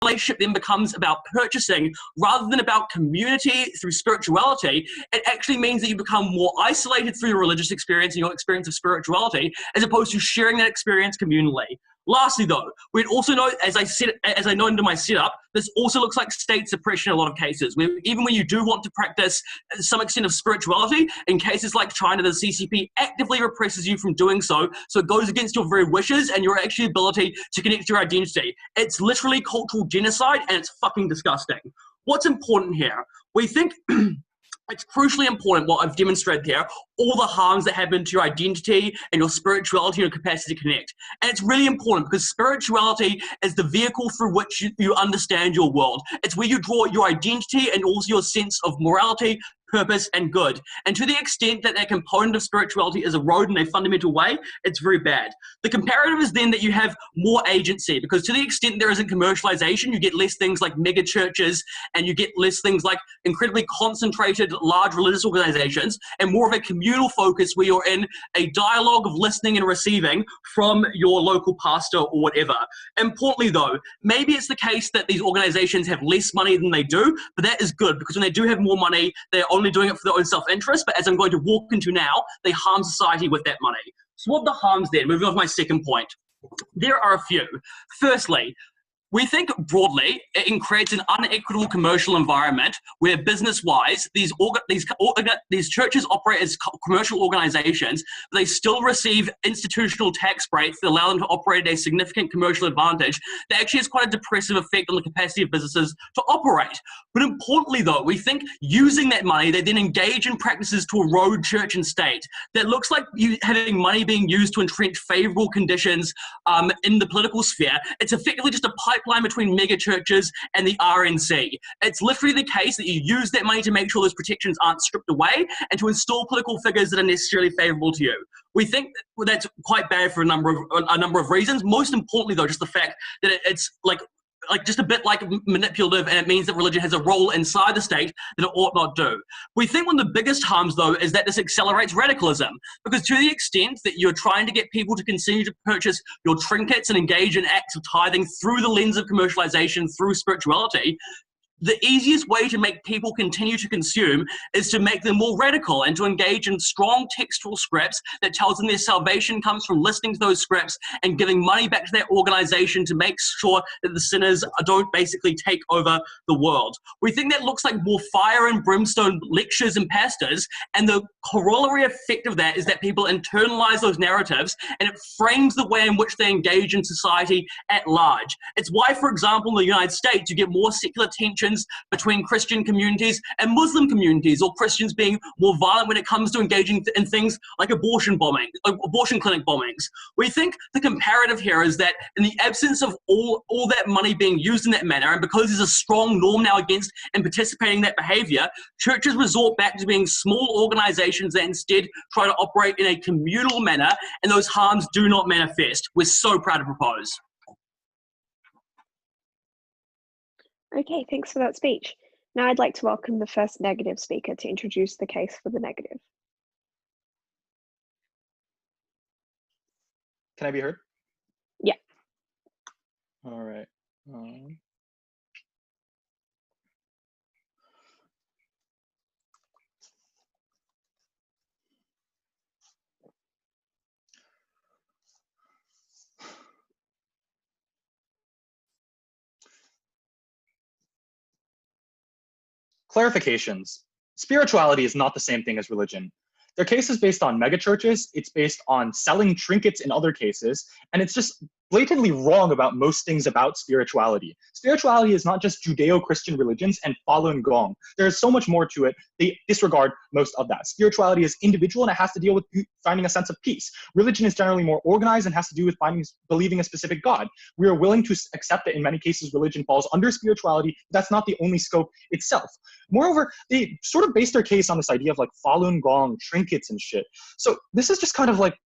relationship then becomes about purchasing rather than about community through spirituality, it actually means that you become more isolated through your religious experience and your experience of spirituality, as opposed to sharing that experience communally. Lastly, though, we'd also note, as I noted in my setup, this also looks like state suppression in a lot of cases. Even when you do want to practice some extent of spirituality, in cases like China, the CCP actively represses you from doing so, so it goes against your very wishes and your actual ability to connect to your identity. It's literally cultural genocide, and it's fucking disgusting. What's important here? We think it's crucially important what I've demonstrated here, all the harms that happen to your identity and your spirituality and your capacity to connect. And it's really important because spirituality is the vehicle through which you understand your world. It's where you draw your identity and also your sense of morality, purpose, and good. And to the extent that that component of spirituality is eroded in a fundamental way, it's very bad. The comparative is then that you have more agency, because to the extent there isn't commercialization, you get less things like megachurches, and you get less things like incredibly concentrated large religious organizations, and more of a communal focus where you're in a dialogue of listening and receiving from your local pastor or whatever. Importantly though, maybe it's the case that these organizations have less money than they do, but that is good, because when they do have more money, they're only doing it for their own self-interest, but as I'm going to walk into now, they harm society with that money. So what are the harms then? Moving on to my second point. There are a few. Firstly, we think broadly it creates an unequitable commercial environment where business-wise, these churches operate as commercial organizations, but they still receive institutional tax breaks that allow them to operate at a significant commercial advantage that actually has quite a depressive effect on the capacity of businesses to operate. But importantly though, we think using that money, they then engage in practices to erode church and state. That looks like you having money being used to entrench favorable conditions in the political sphere. It's effectively just a pipeline between megachurches and the RNC. It's literally the case that you use that money to make sure those protections aren't stripped away and to install political figures that are necessarily favorable to you. We think that's quite bad for a number of reasons. Most importantly, though, just the fact that it's like just a bit like manipulative, and it means that religion has a role inside the state that it ought not do. We think one of the biggest harms, though, is that this accelerates radicalism, because to the extent that you're trying to get people to continue to purchase your trinkets and engage in acts of tithing through the lens of commercialization, through spirituality, the easiest way to make people continue to consume is to make them more radical and to engage in strong textual scripts that tells them their salvation comes from listening to those scripts and giving money back to that organization to make sure that the sinners don't basically take over the world. We think that looks like more fire and brimstone lectures and pastors, and the corollary effect of that is that people internalize those narratives and it frames the way in which they engage in society at large. It's why, for example, in the United States, you get more secular tension between Christian communities and Muslim communities, or Christians being more violent when it comes to engaging in things like abortion clinic bombings. We think the comparative here is that in the absence of all that money being used in that manner, and because there's a strong norm now against and participating in that behavior, churches resort back to being small organizations that instead try to operate in a communal manner, and those harms do not manifest. We're so proud to propose. Okay, thanks for that speech. Now I'd like to welcome the first negative speaker to introduce the case for the negative. Can I be heard? Yeah. All right. Clarifications. Spirituality is not the same thing as religion. Their case is based on megachurches, it's based on selling trinkets in other cases, and it's just blatantly wrong about most things about spirituality. Spirituality is not just Judeo-Christian religions and Falun Gong. There is so much more to it. They disregard most of that. Spirituality is individual and it has to deal with finding a sense of peace. Religion is generally more organized and has to do with believing a specific God. We are willing to accept that in many cases religion falls under spirituality. That's not the only scope itself. Moreover, they sort of base their case on this idea of like Falun Gong, trinkets and shit. So this is just kind of like,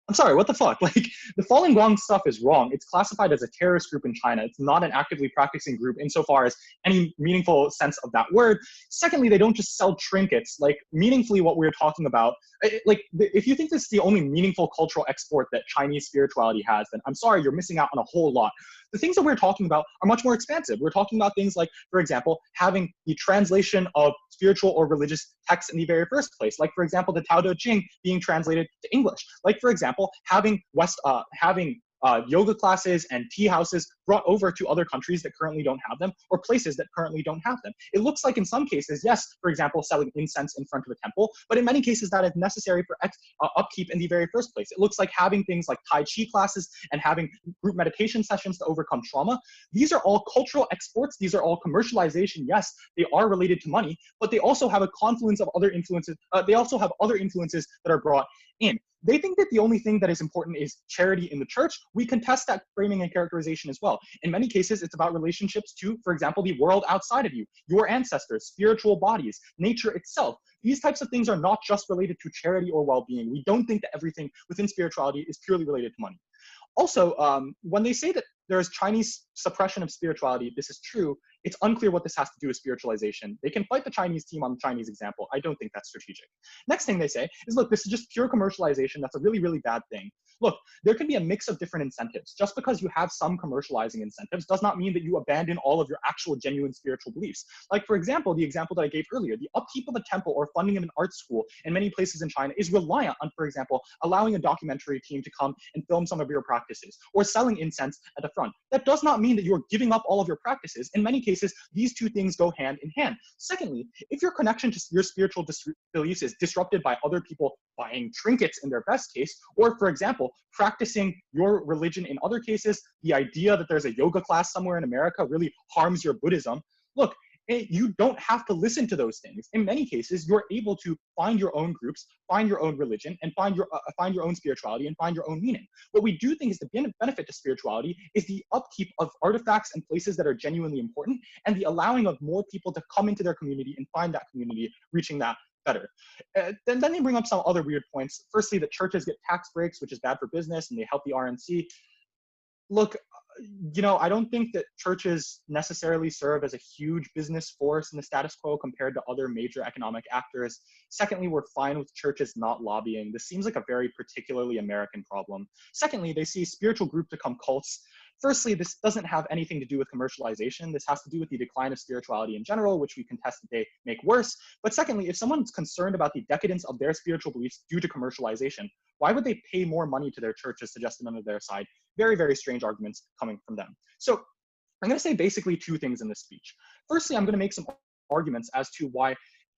I'm sorry, what the fuck? Like, the Falun Gong stuff is wrong. It's classified as a terrorist group in China. It's not an actively practicing group insofar as any meaningful sense of that word. Secondly, they don't just sell trinkets. Like, meaningfully what we're talking about, like, if you think this is the only meaningful cultural export that Chinese spirituality has, then I'm sorry, you're missing out on a whole lot. The things that we're talking about are much more expansive. We're talking about things like, for example, having the translation of spiritual or religious texts in the very first place. Like, for example, the Tao Te Ching being translated to English. Like, for example, having yoga classes and tea houses brought over to other countries that currently don't have them, or places that currently don't have them. It looks like in some cases, yes, for example, selling incense in front of a temple, but in many cases that is necessary for upkeep in the very first place. It looks like having things like Tai Chi classes and having group meditation sessions to overcome trauma. These are all cultural exports. These are all commercialization. Yes, they are related to money, but they also have a confluence of other influences. They also have other influences that are brought in. They think that the only thing that is important is charity in the church. We contest that framing and characterization as well. In many cases, it's about relationships to, for example, the world outside of you, your ancestors, spiritual bodies, nature itself. These types of things are not just related to charity or well-being. We don't think that everything within spirituality is purely related to money. Also, when they say that there's Chinese suppression of spirituality, this is true. It's unclear what this has to do with spiritualization. They can fight the Chinese team on the Chinese example. I don't think that's strategic. Next thing they say is, look, this is just pure commercialization. That's a really, really bad thing. Look, there can be a mix of different incentives. Just because you have some commercializing incentives does not mean that you abandon all of your actual genuine spiritual beliefs. Like, for example, the example that I gave earlier, the upkeep of a temple or funding of an art school in many places in China is reliant on, for example, allowing a documentary team to come and film some of your practices, or selling incense at the front. That does not mean that you're giving up all of your practices. In many cases, these two things go hand in hand. Secondly, if your connection to your spiritual beliefs is disrupted by other people buying trinkets in their best case, or, for example, practicing your religion in other cases, the idea that there's a yoga class somewhere in America really harms your Buddhism. Look, you don't have to listen to those things. In many cases, you're able to find your own groups, find your own religion, and find your own spirituality and find your own meaning. What we do think is the benefit to spirituality is the upkeep of artifacts and places that are genuinely important, and the allowing of more people to come into their community and find that community, reaching that better. Then they bring up some other weird points. Firstly, that churches get tax breaks, which is bad for business, and they help the RNC. Look, I don't think that churches necessarily serve as a huge business force in the status quo compared to other major economic actors. Secondly, we're fine with churches not lobbying. This seems like a very particularly American problem. Secondly, they see spiritual groups become cults. Firstly, this doesn't have anything to do with commercialization. This has to do with the decline of spirituality in general, which we contest that they make worse. But secondly, if someone's concerned about the decadence of their spiritual beliefs due to commercialization, why would they pay more money to their churches to just them on their side? Very, very strange arguments coming from them. So I'm going to say basically two things in this speech. Firstly, I'm going to make some arguments as to why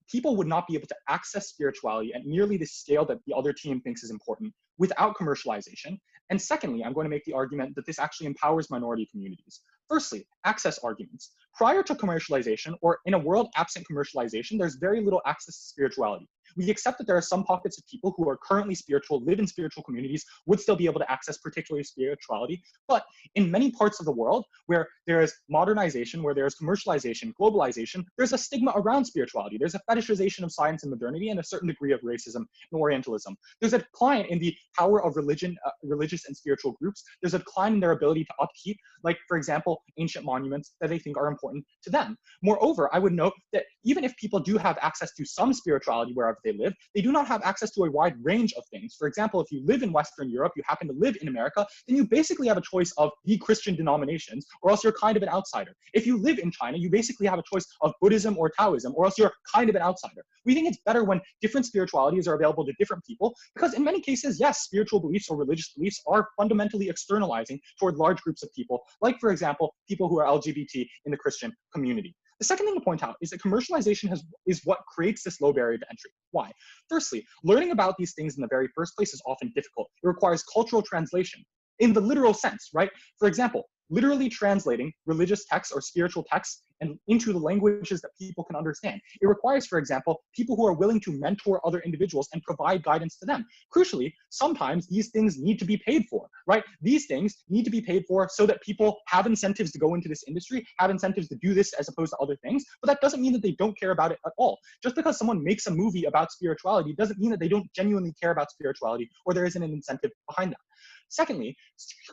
people would not be able to access spirituality at nearly the scale that the other team thinks is important without commercialization. And secondly, I'm going to make the argument that this actually empowers minority communities. Firstly, access arguments. Prior to commercialization, or in a world absent commercialization, there's very little access to spirituality. We accept that there are some pockets of people who are currently spiritual, live in spiritual communities, would still be able to access particularly spirituality. But in many parts of the world where there is modernization, where there is commercialization, globalization, there's a stigma around spirituality. There's a fetishization of science and modernity and a certain degree of racism and Orientalism. There's a decline in the power of religion, religious and spiritual groups. There's a decline in their ability to upkeep, like, for example, ancient monuments that they think are important to them. Moreover, I would note that even if people do have access to some spirituality wherever they live, they do not have access to a wide range of things. For example, if you live in Western Europe, you happen to live in America, then you basically have a choice of the Christian denominations, or else you're kind of an outsider. If you live in China, you basically have a choice of Buddhism or Taoism, or else you're kind of an outsider. We think it's better when different spiritualities are available to different people, because in many cases, yes, spiritual beliefs or religious beliefs are fundamentally externalizing toward large groups of people, like, for example, people who are LGBT in the Christian community. The second thing to point out is that commercialization is what creates this low barrier to entry. Why? Firstly, learning about these things in the very first place is often difficult. It requires cultural translation in the literal sense, right? For example, literally translating religious texts or spiritual texts and into the languages that people can understand. It requires, for example, people who are willing to mentor other individuals and provide guidance to them. Crucially, sometimes these things need to be paid for, right? These things need to be paid for so that people have incentives to go into this industry, have incentives to do this as opposed to other things, but that doesn't mean that they don't care about it at all. Just because someone makes a movie about spirituality doesn't mean that they don't genuinely care about spirituality or there isn't an incentive behind that. Secondly,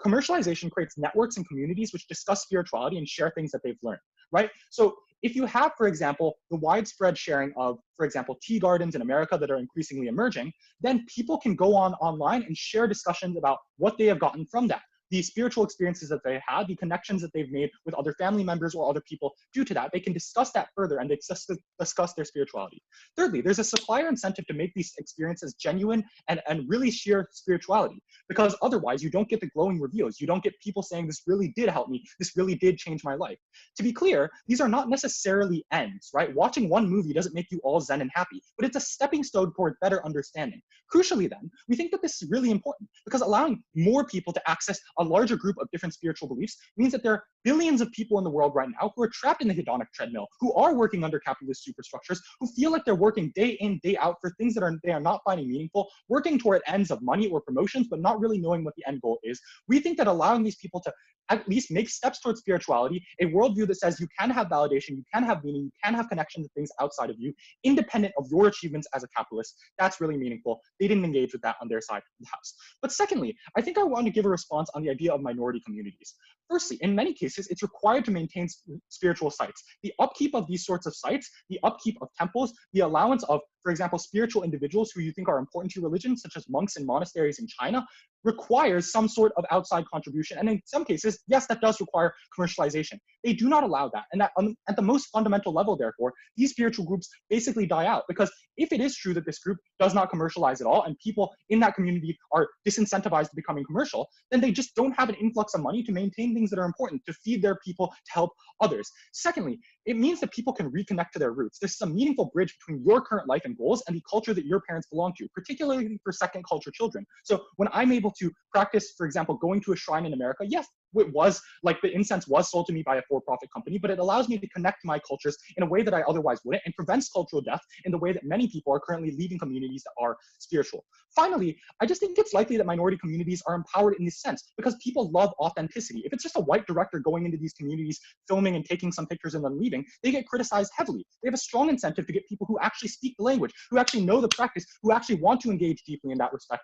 commercialization creates networks and communities which discuss spirituality and share things that they've learned, right? So if you have, for example, the widespread sharing of, for example, tea gardens in America that are increasingly emerging, then people can go online and share discussions about what they have gotten from that. the spiritual experiences that they had, the connections that they've made with other family members or other people due to that. They can discuss that further and discuss their spirituality. Thirdly, there's a supplier incentive to make these experiences genuine and really share spirituality, because otherwise you don't get the glowing reviews. You don't get people saying this really did help me, this really did change my life. To be clear, these are not necessarily ends, right? Watching one movie doesn't make you all zen and happy, but it's a stepping stone toward better understanding. Crucially then, we think that this is really important because allowing more people to access a larger group of different spiritual beliefs means that there are billions of people in the world right now who are trapped in the hedonic treadmill, who are working under capitalist superstructures, who feel like they're working day in, day out for things that they are not finding meaningful, working toward ends of money or promotions, but not really knowing what the end goal is. We think that allowing these people to at least make steps towards spirituality, a worldview that says you can have validation, you can have meaning, you can have connection to things outside of you, independent of your achievements as a capitalist, that's really meaningful. They didn't engage with that on their side of the house. But secondly, I think I want to give a response on the idea of minority communities. Firstly, in many cases, it's required to maintain spiritual sites. The upkeep of these sorts of sites, the upkeep of temples, the allowance of, for example, spiritual individuals who you think are important to your religion, such as monks in monasteries in China, requires some sort of outside contribution. And in some cases, yes, that does require commercialization. They do not allow that. And that at the most fundamental level, therefore, these spiritual groups basically die out. Because if it is true that this group does not commercialize at all, and people in that community are disincentivized to becoming commercial, then they just don't have an influx of money to maintain things that are important, to feed their people, to help others. Secondly, it means that people can reconnect to their roots. This is a meaningful bridge between your current life and goals and the culture that your parents belong to, particularly for second culture children. So when I'm able to practice, for example, going to a shrine in America, yes, it was like the incense was sold to me by a for-profit company, but it allows me to connect to my cultures in a way that I otherwise wouldn't, and prevents cultural death in the way that many people are currently leaving communities that are spiritual. Finally, I just think it's likely that minority communities are empowered in this sense because people love authenticity. If it's just a white director going into these communities, filming and taking some pictures and then leaving, they get criticized heavily. They have a strong incentive to get people who actually speak the language, who actually know the practice, who actually want to engage deeply in that respect.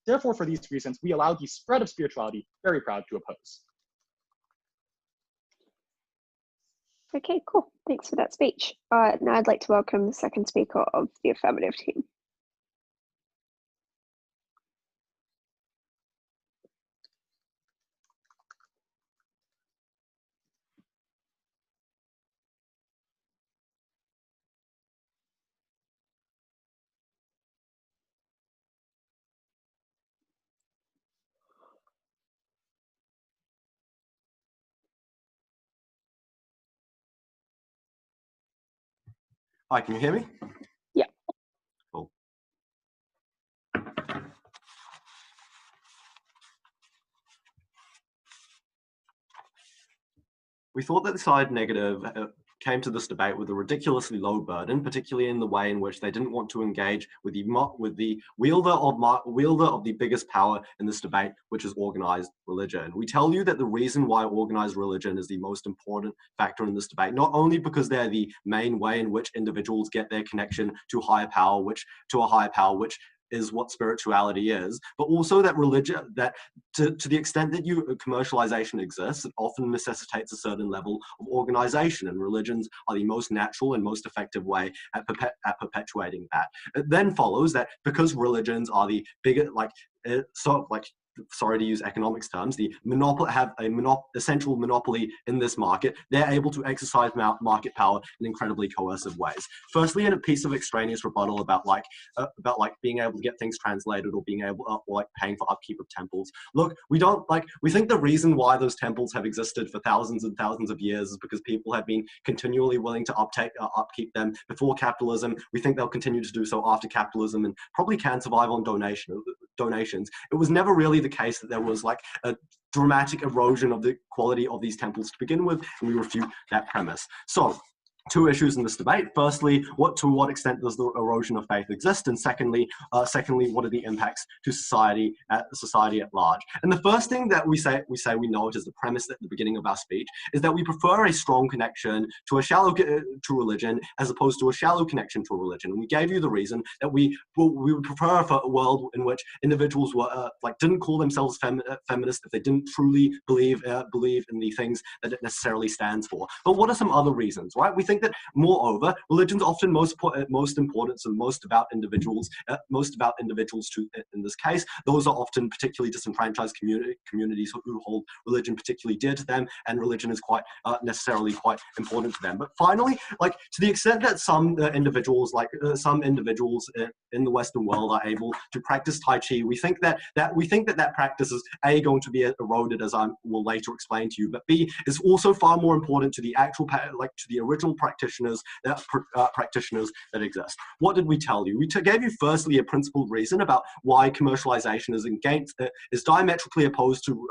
Therefore, for these reasons, we allow the spread of spirituality, very proud to oppose. Okay, cool. Thanks for that speech. Now I'd like to welcome the second speaker of the affirmative team. Hi, can you hear me? Yeah. Cool. We thought that the side negative came to this debate with a ridiculously low burden, particularly in the way in which they didn't want to engage with the wielder of the biggest power in this debate, which is organized religion. We tell you that the reason why organized religion is the most important factor in this debate, not only because they're the main way in which individuals get their connection to a higher power, which is what spirituality is, but also that religion, that to the extent that commercialization exists, it often necessitates a certain level of organization, and religions are the most natural and most effective way at perpetuating that. It then follows that because religions are the bigger, sorry to use economics terms, have essential monopoly in this market, they're able to exercise market power in incredibly coercive ways. Firstly, in a piece of extraneous rebuttal about being able to get things translated or being able paying for upkeep of temples. Look, we think the reason why those temples have existed for thousands and thousands of years is because people have been continually willing to upkeep them before capitalism. We think they'll continue to do so after capitalism, and probably can survive on donations. It was never really the case that there was like a dramatic erosion of the quality of these temples to begin with, and we refute that premise. So, two issues in this debate. Firstly, to what extent does the erosion of faith exist? And secondly, what are the impacts to society at large? And the first thing that we say we note as the premise at the beginning of our speech is that we prefer a strong connection to religion as opposed to a shallow connection to a religion. And we gave you the reason that we would prefer a world in which individuals were didn't call themselves feminist if they didn't truly believe in the things that it necessarily stands for. But what are some other reasons, right? We think think that, moreover, religion's often most important, so most about individuals too, in this case. Those are often particularly disenfranchised communities who hold religion particularly dear to them, and religion is quite necessarily quite important to them. But finally, like, to the extent that some individuals in the Western world are able to practice Tai Chi, we think that practice is A, going to be eroded, as I will later explain to you, but B, is also far more important to the actual, to the original practitioners that exist. What did we tell you? We gave you firstly a principled reason about why commercialization is diametrically opposed to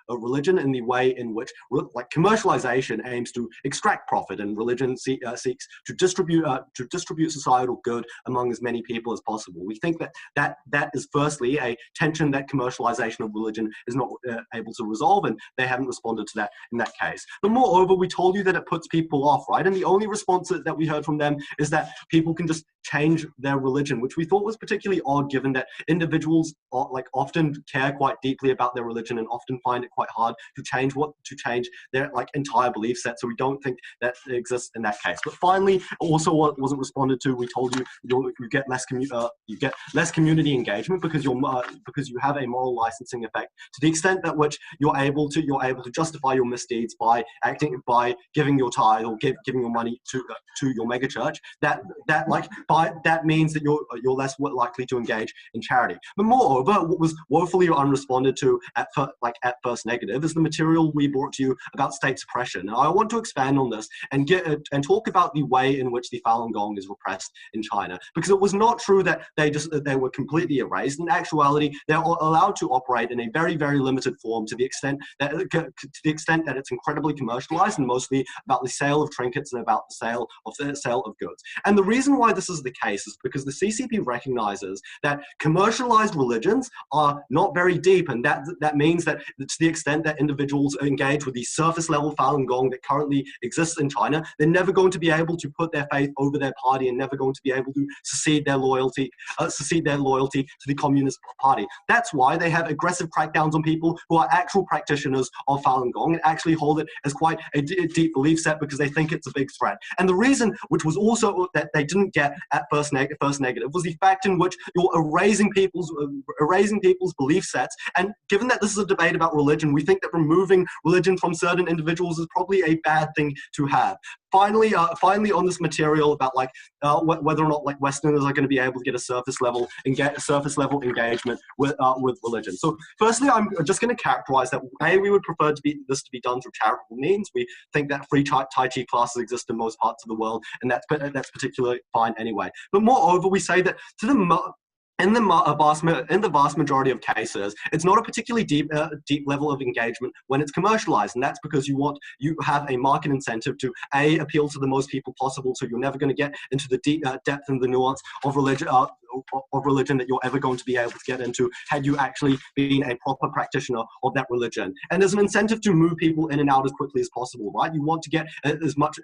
religion, in the way in which commercialization aims to extract profit, and religion seeks to distribute societal good among as many people as possible. We think that is firstly a tension that commercialization of religion is not able to resolve, and they haven't responded to that in that case. But moreover, we told you that it puts people off, right? And the only response that we heard from them is that people can just change their religion, which we thought was particularly odd, given that individuals often care quite deeply about their religion and often find it quite hard to change their entire belief set. So we don't think that exists in that case. But finally, also what wasn't responded to, we told you you get less community engagement because you have a moral licensing effect to the extent that which you're able to justify your misdeeds by giving your tithe or giving your money to your megachurch. That means that you're less likely to engage in charity. But moreover, what was woefully unresponded to at first negative is the material we brought to you about state suppression. And I want to expand on this and talk about the way in which the Falun Gong is repressed in China, because it was not true that they were completely erased. In actuality, they're allowed to operate in a very, very limited form to the extent that it's incredibly commercialized and mostly about the sale of trinkets and about the sale of goods. And the reason why this is the case is because the CCP recognizes that commercialized religions are not very deep, and that means that to the extent that individuals engage with the surface level Falun Gong that currently exists in China, they're never going to be able to put their faith over their party and never going to be able to secede their loyalty to the Communist Party. That's why they have aggressive crackdowns on people who are actual practitioners of Falun Gong and actually hold it as quite a deep belief set because they think it's a big threat. And the reason, which was also that they didn't get at first negative, was the fact in which you're erasing people's belief sets. And given that this is a debate about religion, we think that removing religion from certain individuals is probably a bad thing to have. Finally, on this material about whether or not Westerners are going to be able to get a surface level engagement with religion. So, firstly, I'm just going to characterize that we would prefer this to be done through charitable means. We think that free Tai Chi classes exist in most parts of the world, and that's particularly fine anyway. But moreover, we say that in the vast majority of cases, it's not a particularly deep level of engagement when it's commercialized, and that's because you have a market incentive to appeal to the most people possible. So you're never going to get into the deep depth and the nuance of religion that you're ever going to be able to get into had you actually been a proper practitioner of that religion. And there's an incentive to move people in and out as quickly as possible, right? You want to get as much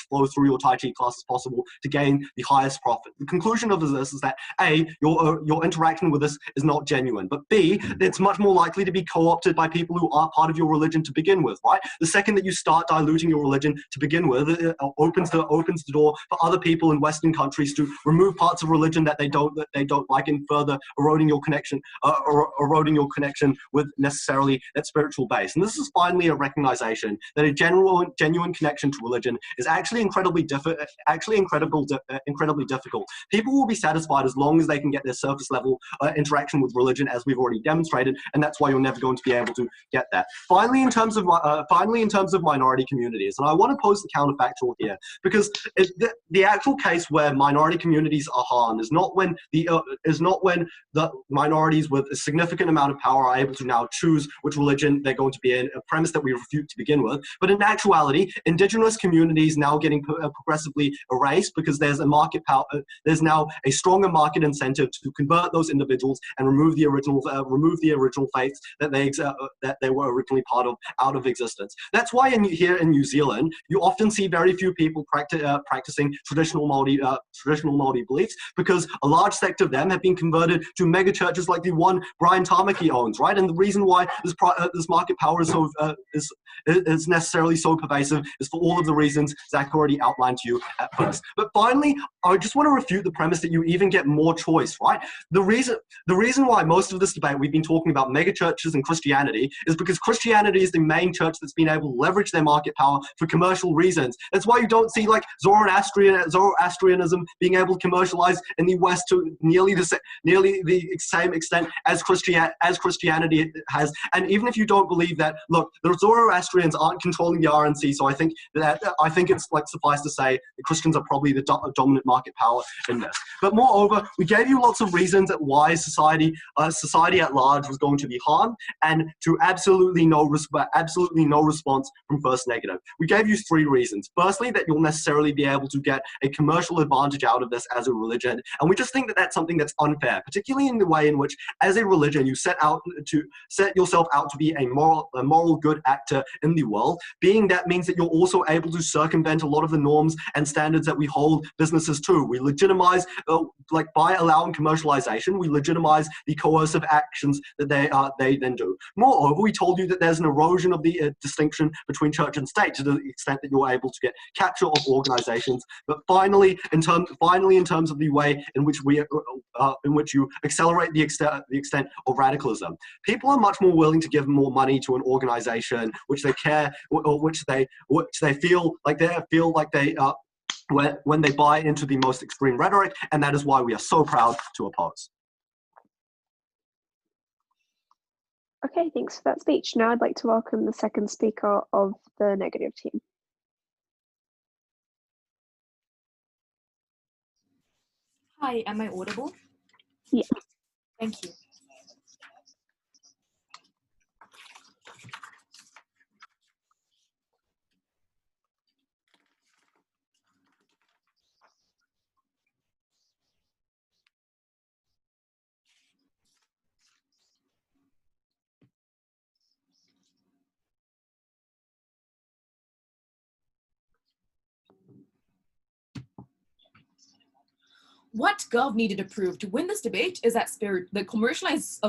flow through your Tai Chi class as possible to gain the highest profit. The conclusion of this is that A, your interaction with this is not genuine, but B, it's much more likely to be co-opted by people who aren't part of your religion to begin with, right? The second that you start diluting your religion to begin with, it opens the door for other people in Western countries to remove parts of religion that they don't like, and further eroding your connection with necessarily that spiritual base. And this is finally a recognition that a genuine connection to religion is actually incredibly difficult. People will be satisfied as long as they can get their surface level interaction with religion, as we've already demonstrated, and that's why you're never going to be able to get that. Finally, in terms of minority communities, and I want to pose the counterfactual here, because the actual case where minority communities are harmed is not when the minorities with a significant amount of power are able to now choose which religion they're going to be in, a premise that we refute to begin with. But in actuality, indigenous communities now getting progressively erased because there's a market power. There's now a stronger market incentive to convert those individuals and remove the original faiths that they were originally part of out of existence. That's why here in New Zealand, you often see very few people practicing traditional Māori beliefs, because a large large sector of them have been converted to mega churches like the one Brian Tamaki owns, right? And the reason why this market power is so is necessarily so pervasive is for all of the reasons Zach already outlined to you at first. But finally, I just want to refute the premise that you even get more choice, right? The reason why most of this debate we've been talking about mega churches and Christianity is because Christianity is the main church that's been able to leverage their market power for commercial reasons. That's why you don't see like Zoroastrianism being able to commercialize in the West to nearly the same extent as Christianity has. And even if you don't believe that, look, the Zoroastrians aren't controlling the RNC, so I think it's like suffice to say the Christians are probably the dominant market power in this. But moreover, we gave you lots of reasons at why society at large was going to be harmed, and to absolutely no response from first negative. We gave you 3 reasons. Firstly, that you'll necessarily be able to get a commercial advantage out of this as a religion, and we just think that that's something that's unfair, particularly in the way in which, as a religion, you set yourself out to be a moral good actor in the world. Being that means that you're also able to circumvent a lot of the norms and standards that we hold businesses to. We legitimize, by allowing commercialization, we legitimize the coercive actions that they then do. Moreover, we told you that there's an erosion of the distinction between church and state to the extent that you're able to get capture of organizations. But finally, in terms of the way in which you accelerate the extent of radicalism, people are much more willing to give more money to an organization which they care, or which they feel like they when they buy into the most extreme rhetoric, and that is why we are so proud to oppose. Okay, thanks for that speech. Now I'd like to welcome the second speaker of the negative team. Hi, am I audible? Yeah. Thank you. What Gov needed to prove to win this debate is that the commercialization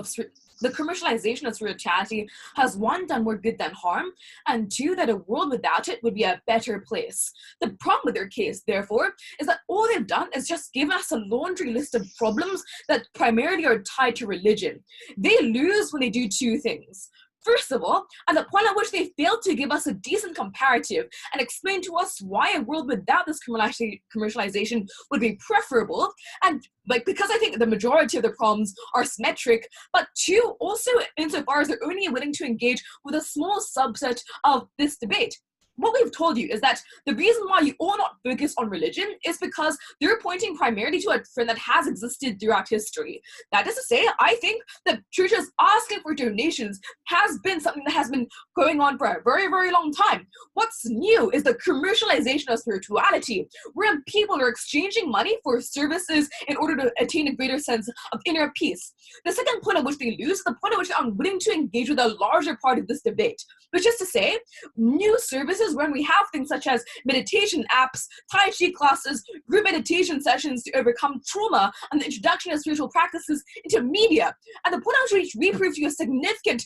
of spirituality has, 1, done more good than harm, and 2, that a world without it would be a better place. The problem with their case, therefore, is that all they've done is just given us a laundry list of problems that primarily are tied to religion. They lose when they do 2 things. First of all, at the point at which they failed to give us a decent comparative and explain to us why a world without this commercialization would be preferable, and because I think the majority of the problems are symmetric, but 2, also insofar as they're only willing to engage with a small subset of this debate. What we've told you is that the reason why you all not focus on religion is because they're pointing primarily to a trend that has existed throughout history. That is to say, I think that churches asking for donations has been something that has been going on for a very, very long time. What's new is the commercialization of spirituality, wherein people are exchanging money for services in order to attain a greater sense of inner peace. The second point at which they lose is the point at which they're unwilling to engage with a larger part of this debate, which is to say, new services when we have things such as meditation apps, Tai Chi classes, group meditation sessions to overcome trauma, and the introduction of spiritual practices into media. And the point at which we prove to you a significant,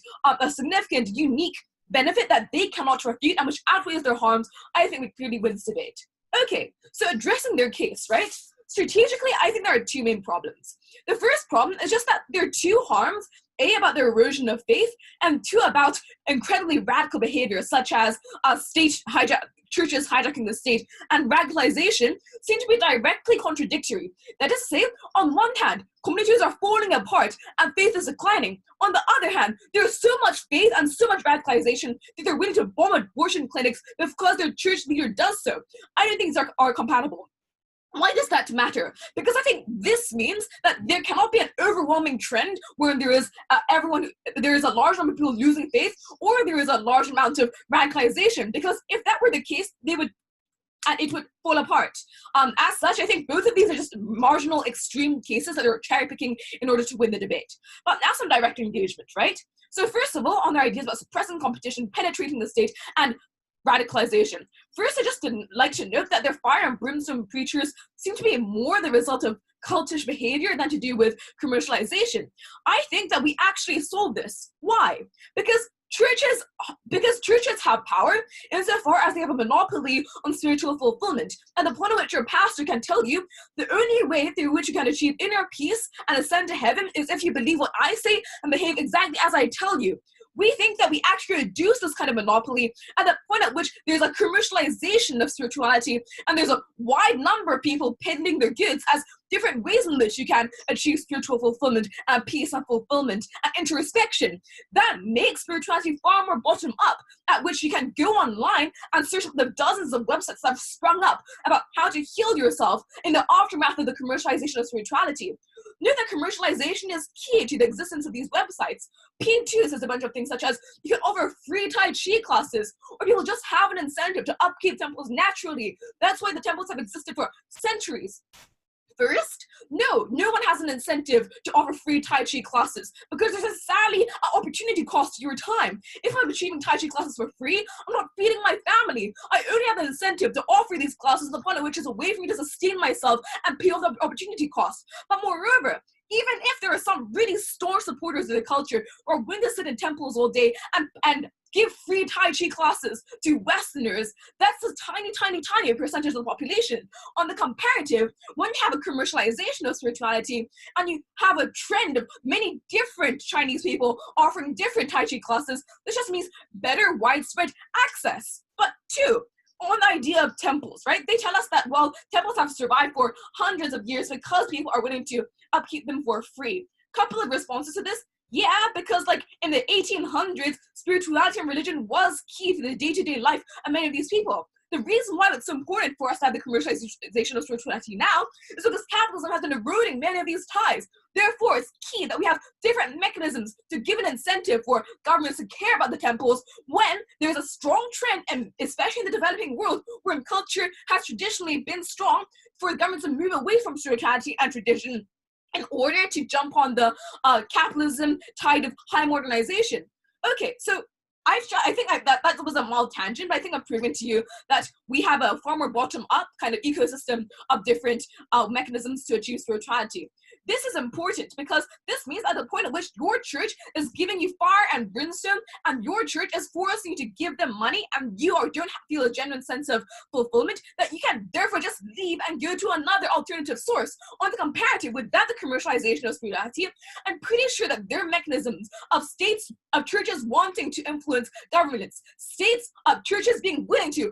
unique benefit that they cannot refute and which outweighs their harms, I think we clearly win this debate. Okay, so addressing their case, right? Strategically, I think there are 2 main problems. The first problem is just that there are 2 harms, A, about the erosion of faith, and 2, about incredibly radical behavior, such as churches hijacking the state, and radicalization seem to be directly contradictory. That is to say, on one hand, communities are falling apart and faith is declining. On the other hand, there's so much faith and so much radicalization that they're willing to bomb abortion clinics because their church leader does so. I don't think these are compatible. Why does that matter? Because I think this means that there cannot be an overwhelming trend where there is a large number of people losing faith, or there is a large amount of radicalization. Because if that were the case, it would fall apart. As such, I think both of these are just marginal, extreme cases that are cherry picking in order to win the debate. But now some direct engagement, right? So first of all, on their ideas about suppressing competition, penetrating the state, and radicalization. First, I just didn't like to note that their fire and brimstone preachers seem to be more the result of cultish behavior than to do with commercialization. I think that we actually solved this. Why? Because churches have power insofar as they have a monopoly on spiritual fulfillment, and the point at which your pastor can tell you the only way through which you can achieve inner peace and ascend to heaven is if you believe what I say and behave exactly as I tell you. We think that we actually reduce this kind of monopoly at the point at which there's a commercialization of spirituality, and there's a wide number of people peddling their goods as different ways in which you can achieve spiritual fulfillment and peace and fulfillment and introspection. That makes spirituality far more bottom up, at which you can go online and search the dozens of websites that have sprung up about how to heal yourself in the aftermath of the commercialization of spirituality. Note that commercialization is key to the existence of these websites. P2 says a bunch of things such as you can offer free Tai Chi classes, or people just have an incentive to upkeep temples naturally. That's why the temples have existed for centuries. First, no one has an incentive to offer free Tai Chi classes because there's necessarily an opportunity cost to your time. If I'm achieving Tai Chi classes for free, I'm not feeding my family. I only have an incentive to offer these classes to the point at which is a way for me to sustain myself and pay off the opportunity cost. But moreover, even if there are some really staunch supporters of the culture who are willing to sit in temples all day and give free Tai Chi classes to Westerners, that's a tiny percentage of the population. On the comparative, when you have a commercialization of spirituality and you have a trend of many different Chinese people offering different Tai Chi classes, this just means better widespread access. But two, on the idea of temples, right? They tell us that, well, temples have survived for hundreds of years because people are willing to upkeep them for free. Couple of responses to this. Yeah, because like in the 1800s, spirituality and religion was key to the day-to-day life of many of these people. The reason why it's so important for us to have the commercialization of spirituality now is because capitalism has been eroding many of these ties. Therefore, it's key that we have different mechanisms to give an incentive for governments to care about the temples when there's a strong trend, and especially in the developing world, where culture has traditionally been strong, for governments to move away from spirituality and tradition in order to jump on the capitalism tide of high modernization. Okay, so I think that was a mild tangent, but I think I've proven to you that we have a far more bottom-up kind of ecosystem of different mechanisms to achieve spirituality. This is important because this means at the point at which your church is giving you fire and brimstone, and your church is forcing you to give them money, and you don't feel a genuine sense of fulfillment, that you can therefore just leave and go to another alternative source. On the comparative, without the commercialization of spirituality, I'm pretty sure that there are mechanisms of states, of churches wanting to influence governments, states of churches being willing to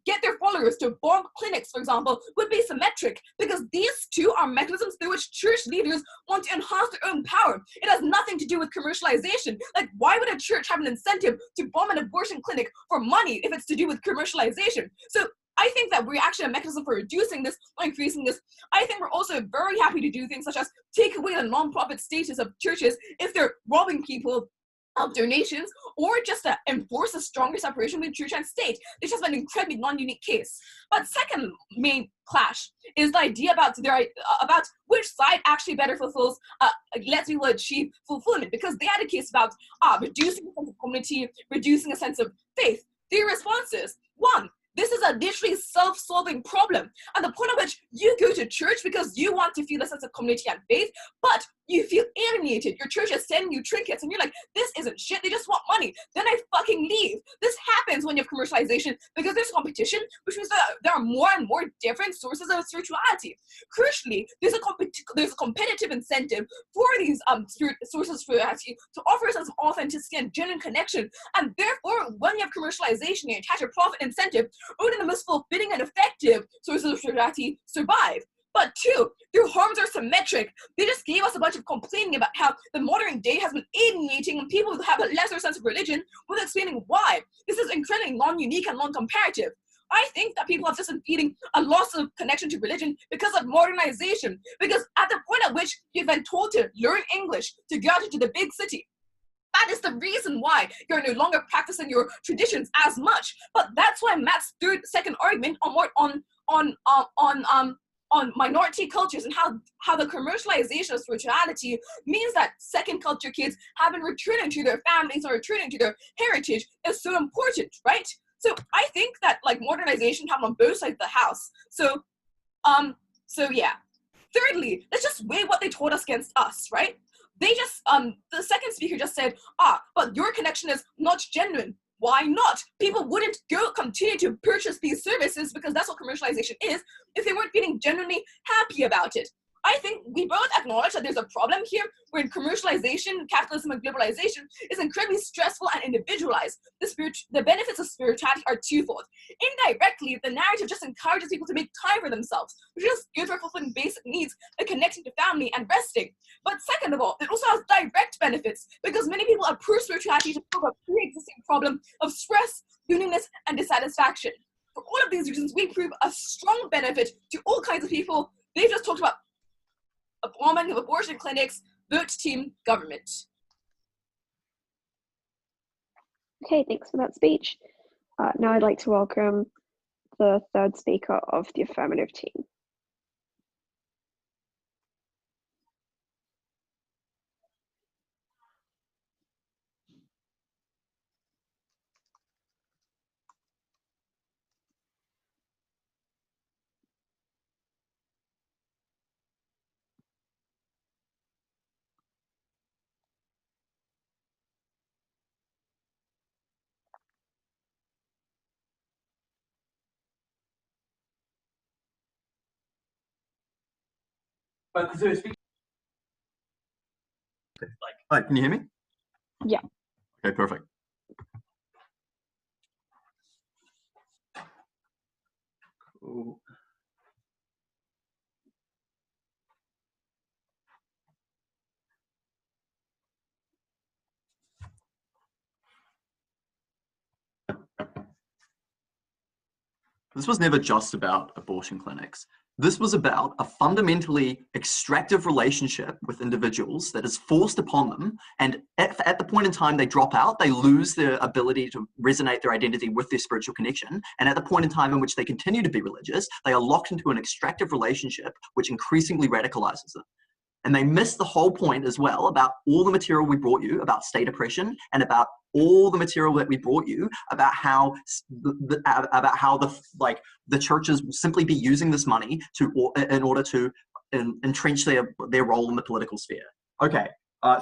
get their followers to bomb clinics, for example, would be symmetric, because these two are mechanisms through which church leaders want to enhance their own power. It has nothing to do with commercialization. Like, why would a church have an incentive to bomb an abortion clinic for money if it's to do with commercialization? So I think that we're actually a mechanism for reducing this or increasing this. I think we're also very happy to do things such as take away the non-profit status of churches if they're robbing people of donations, or just to enforce a stronger separation between church and state. This has been an incredibly non-unique case. But second main clash is the idea about which side actually better fulfills, lets people achieve fulfillment, because they had a case about reducing a sense of community, reducing a sense of faith. Three responses. One, this is a literally self-solving problem. And the point at which you go to church because you want to feel a sense of community and faith, but you feel alienated. Your church is sending you trinkets and you're like, this isn't shit, they just want money. Then I fucking leave. This happens when you have commercialization because there's competition, which means that there are more and more different sources of spirituality. Crucially, there's a competitive incentive for these sources of spirituality to offer a sense of authenticity and genuine connection. And therefore, when you have commercialization, you attach a profit incentive, only the most fulfilling and effective sources of spirituality survive. But two, their harms are symmetric. They just gave us a bunch of complaining about how the modern day has been alienating people who have a lesser sense of religion, without explaining why. This is incredibly non-unique and non-comparative. I think that people have just been feeling a loss of connection to religion because of modernization. Because at the point at which you've been told to learn English to go out into the big city, that is the reason why you're no longer practicing your traditions as much. But that's why Matt's second argument on minority cultures and how the commercialization of spirituality means that second culture kids have been returning to their families or returning to their heritage is so important, right? So I think that like modernization happened on both sides of the house. So yeah. Thirdly, let's just weigh what they told us against us, right? They just, the second speaker just said, but your connection is not genuine. Why not? People wouldn't continue to purchase these services because that's what commercialization is if they weren't feeling genuinely happy about it. I think we both acknowledge that there's a problem here where commercialization, capitalism, and globalization is incredibly stressful and individualized. The benefits of spirituality are twofold. Indirectly, the narrative just encourages people to make time for themselves, which is good for fulfilling basic needs like connecting to family and resting. But second of all, it also has direct benefits because many people approach spirituality to solve a pre-existing problem of stress, loneliness, and dissatisfaction. For all of these reasons, we prove a strong benefit to all kinds of people. They've just talked about bombing of abortion clinics, vote team government. Okay, thanks for that speech. Now I'd like to welcome the third speaker of the affirmative team. Hi, can you hear me? Yeah. Okay, perfect. Cool. This was never just about abortion clinics. This was about a fundamentally extractive relationship with individuals that is forced upon them, and at the point in time they drop out, they lose their ability to resonate their identity with their spiritual connection, and at the point in time in which they continue to be religious, they are locked into an extractive relationship which increasingly radicalizes them. And they miss the whole point as well about all the material we brought you about state oppression and about all the material that we brought you about how the churches will simply be using this money in order to entrench their role in the political sphere. Okay,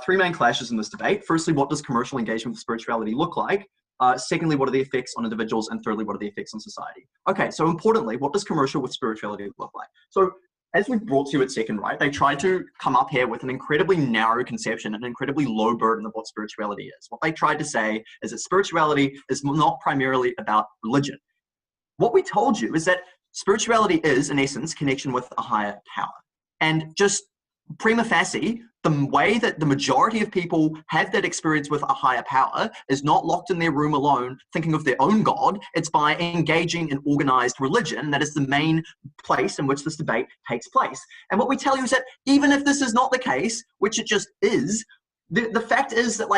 three main clashes in this debate. Firstly, what does commercial engagement with spirituality look like? Secondly, what are the effects on individuals? And thirdly, what are the effects on society? Okay, so importantly, what does commercial with spirituality look like? So as we've brought to you at Second Right, they tried to come up here with an incredibly narrow conception, an incredibly low burden of what spirituality is. What they tried to say is that spirituality is not primarily about religion. What we told you is that spirituality is, in essence, connection with a higher power. And just prima facie, the way that the majority of people have that experience with a higher power is not locked in their room alone thinking of their own God. It's by engaging in organized religion. That is the main place in which this debate takes place. And what we tell you is that even if this is not the case, which it just is, the fact is that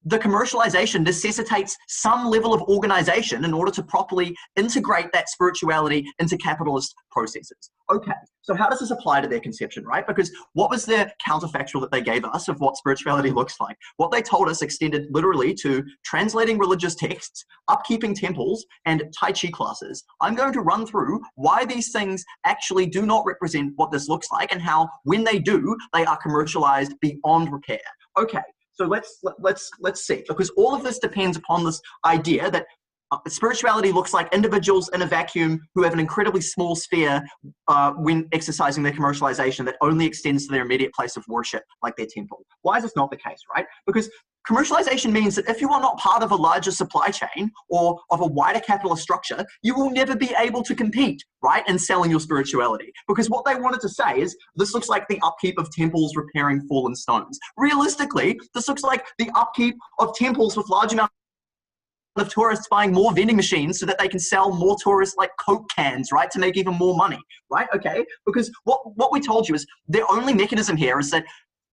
the commercialization necessitates some level of organization in order to properly integrate that spirituality into capitalist processes. Okay, so how does this apply to their conception, right? Because what was their counterfactual that they gave us of what spirituality looks like? What they told us extended literally to translating religious texts, upkeeping temples, and Tai Chi classes. I'm going to run through why these things actually do not represent what this looks like and how, when they do, they are commercialized beyond repair. Okay. So let's see, because all of this depends upon this idea that spirituality looks like individuals in a vacuum who have an incredibly small sphere when exercising their commercialization that only extends to their immediate place of worship, like their temple. Why is this not the case, right? Because commercialization means that if you are not part of a larger supply chain or of a wider capitalist structure, you will never be able to compete, right, in selling your spirituality. Because what they wanted to say is, this looks like the upkeep of temples repairing fallen stones. Realistically, this looks like the upkeep of temples with large amounts of tourists buying more vending machines so that they can sell more tourists like Coke cans, right, to make even more money, right? Okay, because what we told you is their only mechanism here is that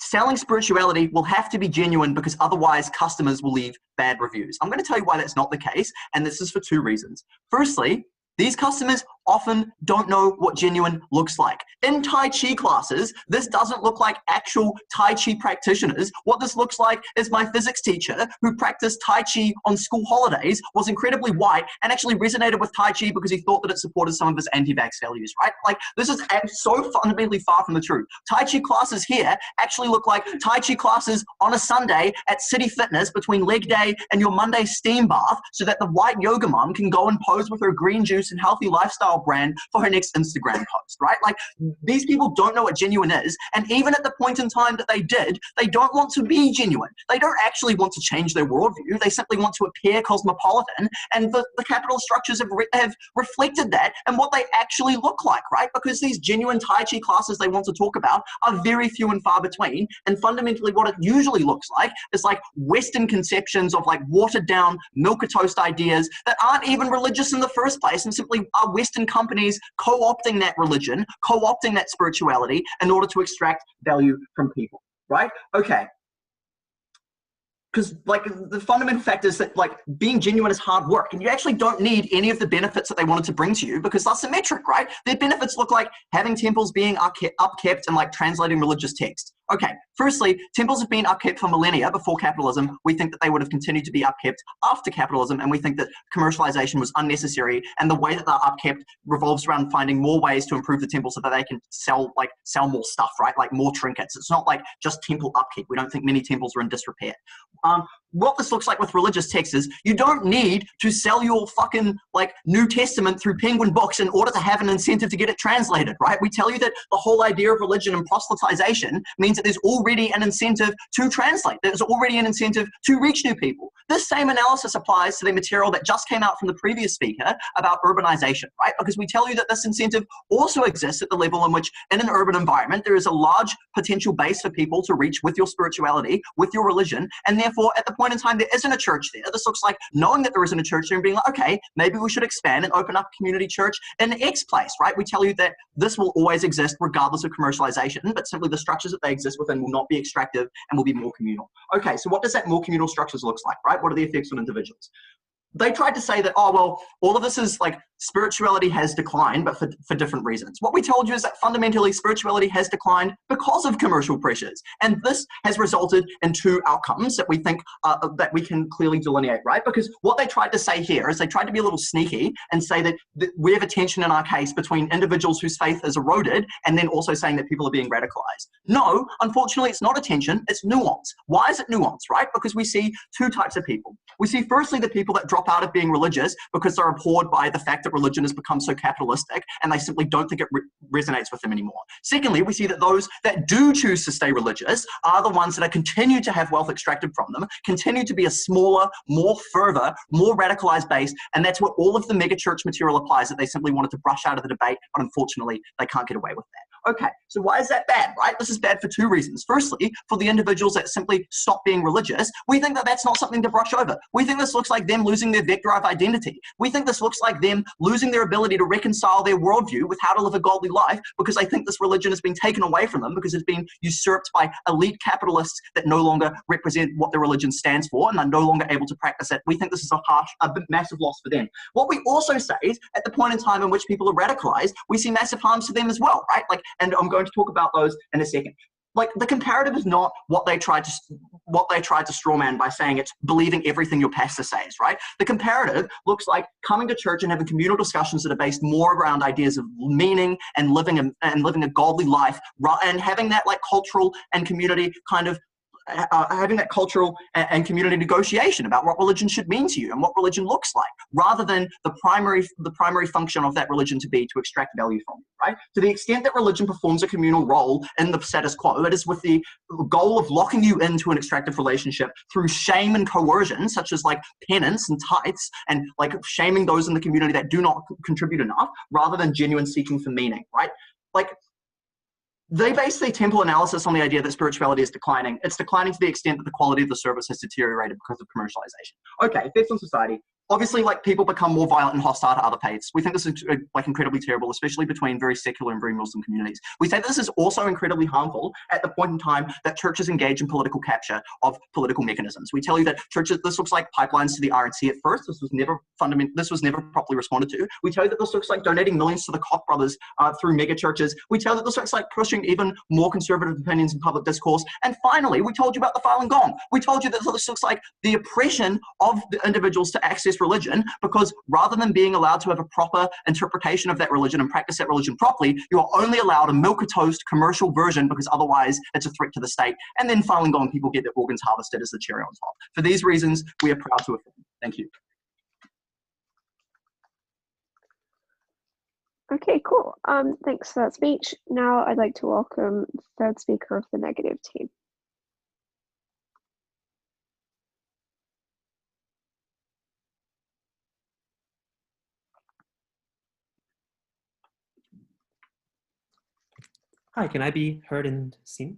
selling spirituality will have to be genuine because otherwise customers will leave bad reviews. I'm going to tell you why that's not the case, and this is for two reasons. Firstly, these customers often don't know what genuine looks like. In Tai Chi classes, this doesn't look like actual Tai Chi practitioners. What this looks like is my physics teacher who practiced Tai Chi on school holidays, was incredibly white, and actually resonated with Tai Chi because he thought that it supported some of his anti-vax values, right? Like, this is so fundamentally far from the truth. Tai Chi classes here actually look like Tai Chi classes on a Sunday at City Fitness between leg day and your Monday steam bath, so that the white yoga mom can go and pose with her green juice and healthy lifestyle brand for her next Instagram post, right? Like, these people don't know what genuine is, and even at the point in time that they did, they don't want to be genuine. They don't actually want to change their worldview. They simply want to appear cosmopolitan, and the capitalist structures have reflected that and what they actually look like, right? Because these genuine Tai Chi classes they want to talk about are very few and far between, and fundamentally what it usually looks like is like Western conceptions of like watered down milk and toast ideas that aren't even religious in the first place, and simply are Western companies co-opting that religion, co-opting that spirituality in order to extract value from people, right? Okay. Because like the fundamental fact is that like being genuine is hard work, and you actually don't need any of the benefits that they wanted to bring to you because they're symmetric, right? Their benefits look like having temples being upkept and like translating religious text. Okay, firstly, temples have been upkept for millennia before capitalism. We think that they would have continued to be upkept after capitalism, and we think that commercialization was unnecessary, and the way that they're upkept revolves around finding more ways to improve the temple so that they can sell more stuff, right? Like more trinkets. It's not like just temple upkeep. We don't think many temples are in disrepair. What this looks like with religious texts is you don't need to sell your fucking like New Testament through Penguin Books in order to have an incentive to get it translated, right? We tell you that the whole idea of religion and proselytization means that there's already an incentive to translate. There's already an incentive to reach new people. This same analysis applies to the material that just came out from the previous speaker about urbanization, right? Because we tell you that this incentive also exists at the level in which in an urban environment, there is a large potential base for people to reach with your spirituality, with your religion, and therefore at the point in time there isn't a church there. This looks like knowing that there isn't a church there and being like, okay, maybe we should expand and open up a community church in X place, right? We tell you that this will always exist regardless of commercialization, but simply the structures that they exist within will not be extractive and will be more communal. Okay, so what does that more communal structures looks like, right? What are the effects on individuals? They tried to say that, oh, well, all of this is like spirituality has declined, but for different reasons. What we told you is that fundamentally spirituality has declined because of commercial pressures. And this has resulted in two outcomes that we think that we can clearly delineate, right? Because what they tried to say here is they tried to be a little sneaky and say that we have a tension in our case between individuals whose faith is eroded and then also saying that people are being radicalized. No, unfortunately, it's not a tension, it's nuance. Why is it nuance, right? Because we see two types of people. We see firstly the people that drop out of being religious because they're abhorred by the fact that religion has become so capitalistic and they simply don't think it resonates with them anymore. Secondly, we see that those that do choose to stay religious are the ones that are continue to have wealth extracted from them, continue to be a smaller, more further, more radicalized base, and that's what all of the megachurch material applies, that they simply wanted to brush out of the debate, but unfortunately they can't get away with that. Okay, so why is that bad, right? This is bad for two reasons. Firstly, for the individuals that simply stop being religious, we think that that's not something to brush over. We think this looks like them losing their vector of identity. We think this looks like them losing their ability to reconcile their worldview with how to live a godly life because they think this religion has been taken away from them because it's been usurped by elite capitalists that no longer represent what their religion stands for and are no longer able to practice it. We think this is a massive loss for them. What we also say is at the point in time in which people are radicalized, we see massive harms to them as well, right? Like, and I'm going to talk about those in a second. Like the comparative is not what they tried to strawman by saying it's believing everything your pastor says, right? The comparative looks like coming to church and having communal discussions that are based more around ideas of meaning and living a godly life, and having that like cultural and community kind of having that cultural and community negotiation about what religion should mean to you and what religion looks like, rather than the primary function of that religion to be to extract value from you, right? To the extent that religion performs a communal role in the status quo, it is with the goal of locking you into an extractive relationship through shame and coercion, such as like penance and tithes, and like shaming those in the community that do not contribute enough, rather than genuine seeking for meaning, right? Like, they base their temple analysis on the idea that spirituality is declining. It's declining to the extent that the quality of the service has deteriorated because of commercialization. Okay, effects on society. Obviously, like, people become more violent and hostile to other faiths. We think this is like incredibly terrible, especially between very secular and very Muslim communities. We say this is also incredibly harmful at the point in time that churches engage in political capture of political mechanisms. We tell you that churches, this looks like pipelines to the RNC at first. This was never properly responded to. We tell you that this looks like donating millions to the Koch brothers through megachurches. We tell you that this looks like pushing even more conservative opinions in public discourse. And finally, we told you about the Falun Gong. We told you that this looks like the oppression of the individuals to access religion, because rather than being allowed to have a proper interpretation of that religion and practice that religion properly, you are only allowed a milk-a-toast commercial version, because otherwise it's a threat to the state. And then Falun Gong people get their organs harvested as the cherry on top. For these reasons, we are proud to affirm. Thank you. Okay, cool. Thanks for that speech. Now I'd like to welcome the third speaker of the negative team. Hi, can I be heard and seen?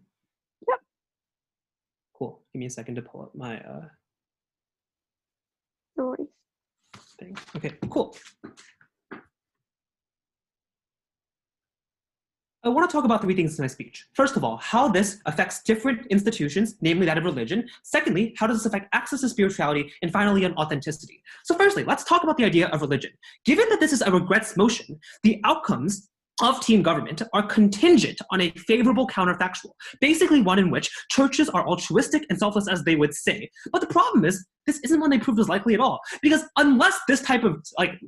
Yep. Cool. Give me a second to pull up my No worries. thing. Okay, cool. I want to talk about three things in my speech. First of all, how this affects different institutions, namely that of religion. Secondly, how does this affect access to spirituality? And finally, on authenticity. So firstly, let's talk about the idea of religion. Given that this is a regrets motion, the outcomes of team government are contingent on a favorable counterfactual, basically one in which churches are altruistic and selfless, as they would say. But the problem is, this isn't one they proved as likely at all. Because unless this type of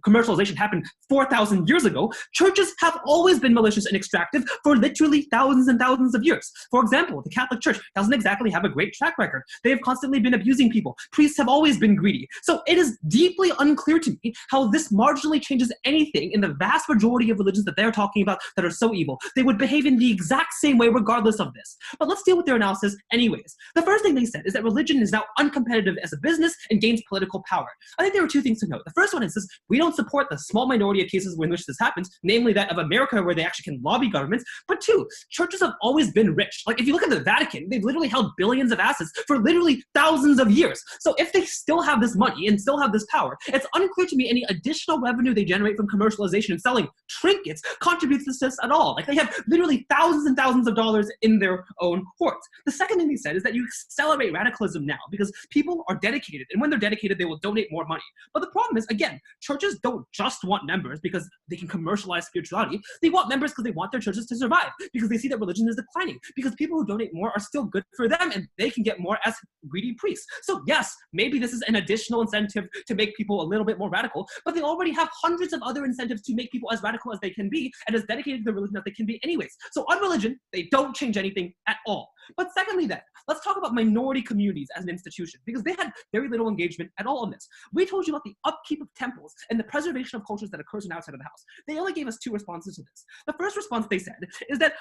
commercialization happened 4,000 years ago, churches have always been malicious and extractive for literally thousands and thousands of years. For example, the Catholic Church doesn't exactly have a great track record. They have constantly been abusing people. Priests have always been greedy. So it is deeply unclear to me how this marginally changes anything in the vast majority of religions that they're talking about that are so evil. They would behave in the exact same way regardless of this. But let's deal with their analysis anyways. The first thing they said is that religion is now uncompetitive as a business and gains political power. I think there are two things to note. The first one is this: we don't support the small minority of cases in which this happens, namely that of America, where they actually can lobby governments. But two, churches have always been rich. Like, if you look at the Vatican, they've literally held billions of assets for literally thousands of years. So if they still have this money and still have this power, it's unclear to me any additional revenue they generate from commercialization and selling trinkets contributes to this at all. Like, they have literally thousands and thousands of dollars in their own hoards. The second thing they said is that you accelerate radicalism now because people are dedicated, and when they're dedicated, they will donate more money. But the problem is, again, churches don't just want members because they can commercialize spirituality. They want members because they want their churches to survive, because they see that religion is declining, because people who donate more are still good for them and they can get more as greedy priests. So yes, maybe this is an additional incentive to make people a little bit more radical, but they already have hundreds of other incentives to make people as radical as they can be and as dedicated to the religion that they can be anyways. So on religion, they don't change anything at all. But secondly then, let's talk about minority communities as an institution, because they had very little engagement at all on this. We told you about the upkeep of temples and the preservation of cultures that occurs on outside of the house. They only gave us two responses to this. The first response they said is that,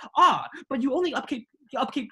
but you only upkeep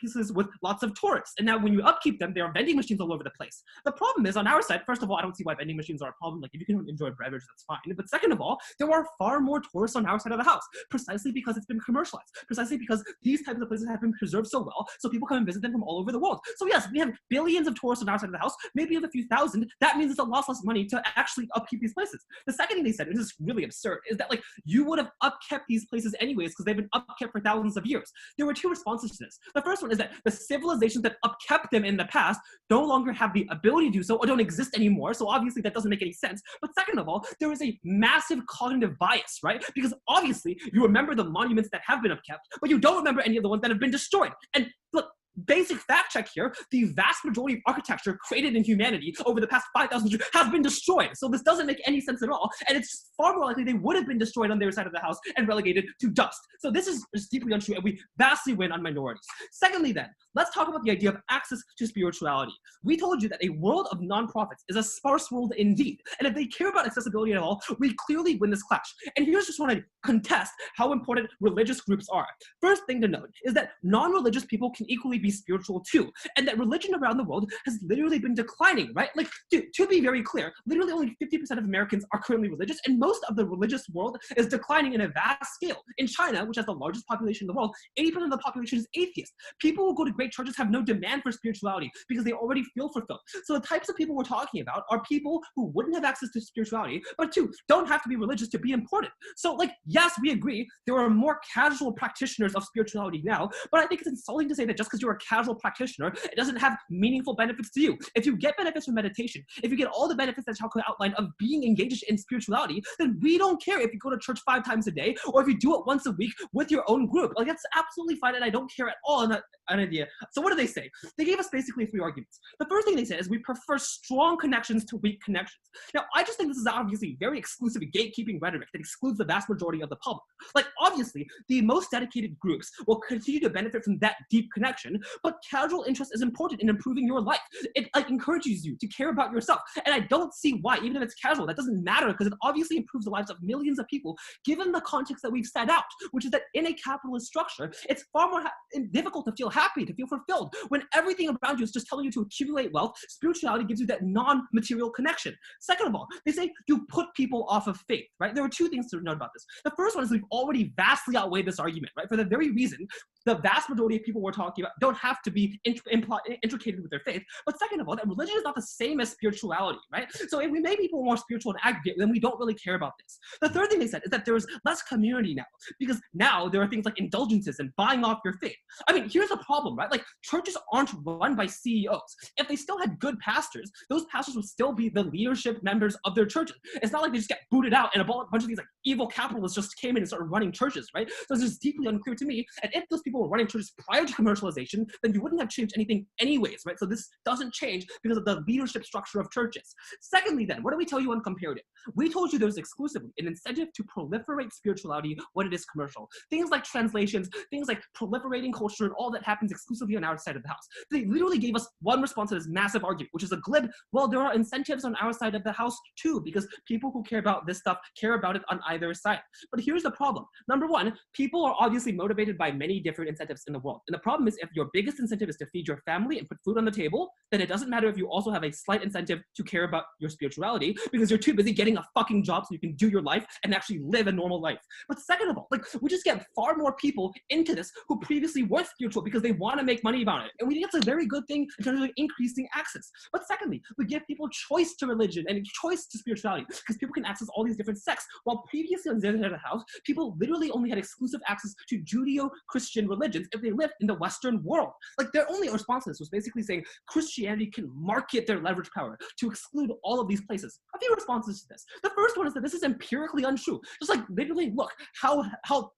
pieces with lots of tourists, and now when you upkeep them, there are vending machines all over the place. The problem is, on our side, first of all, I don't see why vending machines are a problem. Like, if you can enjoy beverage, that's fine. But second of all, there are far more tourists on our side of the house, precisely because it's been commercialized, precisely because these types of places have been preserved so well, so people come and visit them from all over the world. So yes, we have billions of tourists on our side of the house, maybe of a few thousand. That means it's a lot less money to actually upkeep these places. The second thing they said, and this is really absurd, is that you would have upkept these places anyways because they've been upkept for thousands of years. There were two responses to this. The first one is that the civilizations that upkept them in the past no longer have the ability to do so or don't exist anymore, so obviously that doesn't make any sense. But second of all, there is a massive cognitive bias, right? Because obviously you remember the monuments that have been upkept, but you don't remember any of the ones that have been destroyed. And look, basic fact check here, the vast majority of architecture created in humanity over the past 5,000 years has been destroyed. So this doesn't make any sense at all. And it's far more likely they would have been destroyed on their side of the house and relegated to dust. So this is just deeply untrue, and we vastly win on minorities. Secondly then, let's talk about the idea of access to spirituality. We told you that a world of nonprofits is a sparse world indeed. And if they care about accessibility at all, we clearly win this clash. And here's just want to contest how important religious groups are. First thing to note is that non-religious people can equally be spiritual too, and that religion around the world has literally been declining, right? Like, to be very clear, literally only 50% of Americans are currently religious, and most of the religious world is declining in a vast scale. In China, which has the largest population in the world, 80% of the population is atheist. People who go to great churches have no demand for spirituality because they already feel fulfilled. So the types of people we're talking about are people who wouldn't have access to spirituality, but two, don't have to be religious to be important. So, like, yes, we agree there are more casual practitioners of spirituality now, but I think it's insulting to say that just because you're a casual practitioner, it doesn't have meaningful benefits to you. If you get benefits from meditation, if you get all the benefits that Xiao-ke outlined of being engaged in spirituality, then we don't care if you go to church 5 times a day or if you do it once a week with your own group. Like, that's absolutely fine, and I don't care at all on that idea. So what do they say? They gave us basically 3 arguments. The first thing they said is we prefer strong connections to weak connections. Now, I just think this is obviously very exclusive gatekeeping rhetoric that excludes the vast majority of the public. Like, obviously, the most dedicated groups will continue to benefit from that deep connection, but casual interest is important in improving your life. It, like, encourages you to care about yourself. And I don't see why, even if it's casual, that doesn't matter, because it obviously improves the lives of millions of people, given the context that we've set out, which is that in a capitalist structure, it's far more difficult to feel happy, to feel fulfilled, when everything around you is just telling you to accumulate wealth. Spirituality gives you that non-material connection. Second of all, they say you put people off of faith, right? There are 2 things to note about this. The first one is we've already vastly outweighed this argument, right? For the very reason the vast majority of people we're talking about don't have to be intricated with their faith. But second of all, that religion is not the same as spirituality, right? So if we make people more spiritual in aggregate, then we don't really care about this. The third thing they said is that there's less community now, because now there are things like indulgences and buying off your faith. I mean, here's the problem, right? Like, churches aren't run by CEOs. If they still had good pastors, those pastors would still be the leadership members of their churches. It's not like they just get booted out and a bunch of these like evil capitalists just came in and started running churches, right? So it's just deeply unclear to me. And if those people were running churches prior to commercialization, then you wouldn't have changed anything anyways, right? So this doesn't change because of the leadership structure of churches. Secondly, then, what do we tell you on comparative? We told you there's exclusively an incentive to proliferate spirituality when it is commercial. Things like translations, things like proliferating culture, and all that happens exclusively on our side of the house. They literally gave us one response to this massive argument, which is a glib, well, there are incentives on our side of the house too, because people who care about this stuff care about it on either side. But here's the problem. Number one, people are obviously motivated by many different incentives in the world. And the problem is, if your biggest incentive is to feed your family and put food on the table, then it doesn't matter if you also have a slight incentive to care about your spirituality, because you're too busy getting a fucking job so you can do your life and actually live a normal life. But second of all, like, we just get far more people into this who previously weren't spiritual because they want to make money about it. And we think it's a very good thing in terms of increasing access. But secondly, we give people choice to religion and choice to spirituality, because people can access all these different sects, while previously on the other side of the house, people literally only had exclusive access to Judeo-Christian religions if they lived in the Western world. Like, their only response to this was basically saying Christianity can market their leverage power to exclude all of these places. A few responses to this. The first one is that this is empirically untrue. Just like, literally look how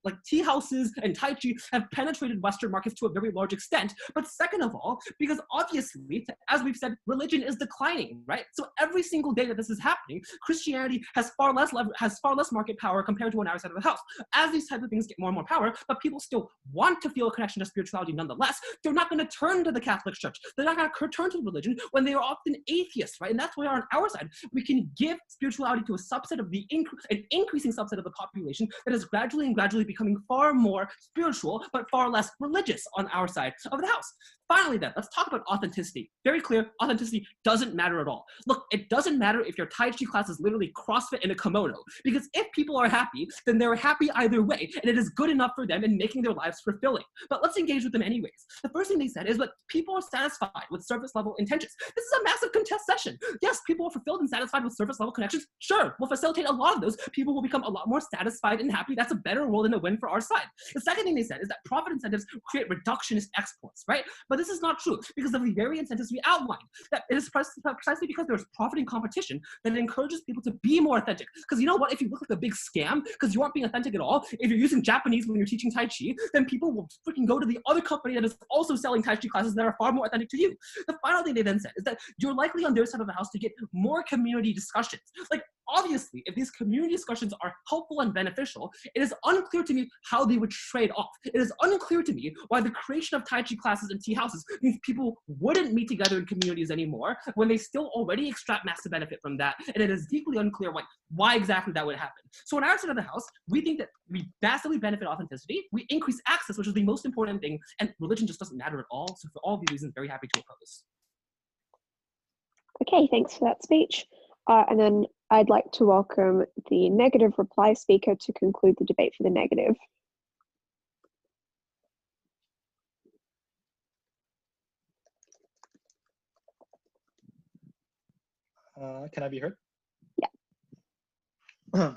like tea houses and Tai Chi have penetrated Western markets to a very large extent. But second of all, because obviously, as we've said, religion is declining, right? So every single day that this is happening, Christianity has far less market power compared to on our side of the house. As these types of things get more and more power, but people still want to feel a connection to spirituality nonetheless, they're not going to turn to the Catholic Church. They're not going to turn to religion when they are often atheists, right? And that's why on our side, we can give spirituality to a subset of an increasing subset of the population that is gradually becoming far more spiritual, but far less religious on our side of the house. Finally then, let's talk about authenticity. Very clear, authenticity doesn't matter at all. Look, it doesn't matter if your Tai Chi class is literally CrossFit in a kimono, because if people are happy, then they're happy either way, and it is good enough for them in making their lives fulfilling. But let's engage with them anyways. The first thing they said is that people are satisfied with surface level intentions. This is a massive contest session. Yes, people are fulfilled and satisfied with surface level connections. Sure, we'll facilitate a lot of those. People will become a lot more satisfied and happy. That's a better world and a win for our side. The second thing they said is that profit incentives create reductionist exports, right? But this is not true, because of the very incentives we outlined. That it is precisely because there's profiting competition that encourages people to be more authentic. Because you know what? If you look like a big scam because you aren't being authentic at all, if you're using Japanese when you're teaching Tai Chi, then people will freaking go to the other company that is also selling Tai Chi classes that are far more authentic to you. The final thing they then said is that you're likely on their side of the house to get more community discussions. Like, obviously, if these community discussions are helpful and beneficial, it is unclear to me how they would trade off. It is unclear to me why the creation of Tai Chi classes and tea houses means people wouldn't meet together in communities anymore when they still already extract massive benefit from that, and it is deeply unclear why exactly that would happen. So in our side of the house, we think that we massively benefit authenticity, we increase access, which is the most important thing, and religion just doesn't matter at all. So for all these reasons, very happy to oppose. Okay, thanks for that speech. And then I'd like to welcome the negative reply speaker to conclude the debate for the negative. Can I be heard? Yeah.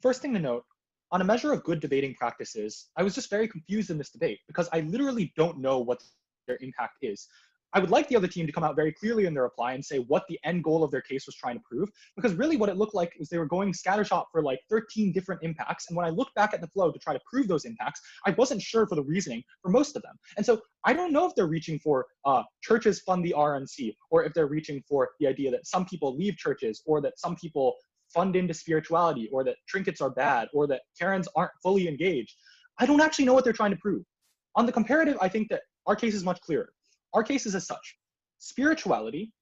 First thing to note, on a measure of good debating practices, I was just very confused in this debate because I literally don't know what their impact is. I would like the other team to come out very clearly in their reply and say what the end goal of their case was trying to prove, because really what it looked like was they were going scattershot for like 13 different impacts. And when I looked back at the flow to try to prove those impacts, I wasn't sure for the reasoning for most of them. And so I don't know if they're reaching for churches fund the RNC, or if they're reaching for the idea that some people leave churches, or that some people fund into spirituality, or that trinkets are bad, or that Karens aren't fully engaged. I don't actually know what they're trying to prove. On the comparative, I think that our case is much clearer. Our case is as such: spirituality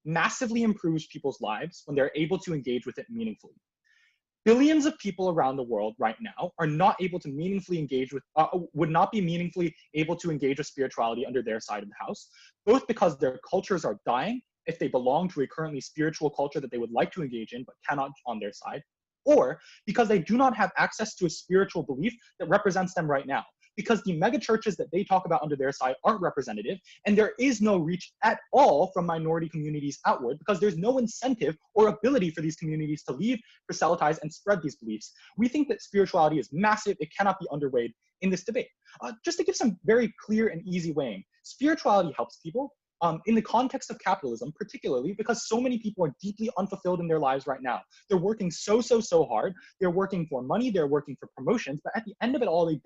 massively improves people's lives when they're able to engage with it meaningfully. Billions of people around the world right now are not able to meaningfully engage with, would not be meaningfully able to engage with spirituality under their side of the house, both because their cultures are dying if they belong to a currently spiritual culture that they would like to engage in but cannot on their side, or because they do not have access to a spiritual belief that represents them right now, because the megachurches that they talk about under their side aren't representative, and there is no reach at all from minority communities outward, because there's no incentive or ability for these communities to leave, proselytize, and spread these beliefs. We think that spirituality is massive. It cannot be underweighed in this debate. Just to give some very clear and easy weighing, spirituality helps people. In the context of capitalism, particularly because so many people are deeply unfulfilled in their lives right now. They're working so hard. They're working for money. They're working for promotions. But at the end of it all, they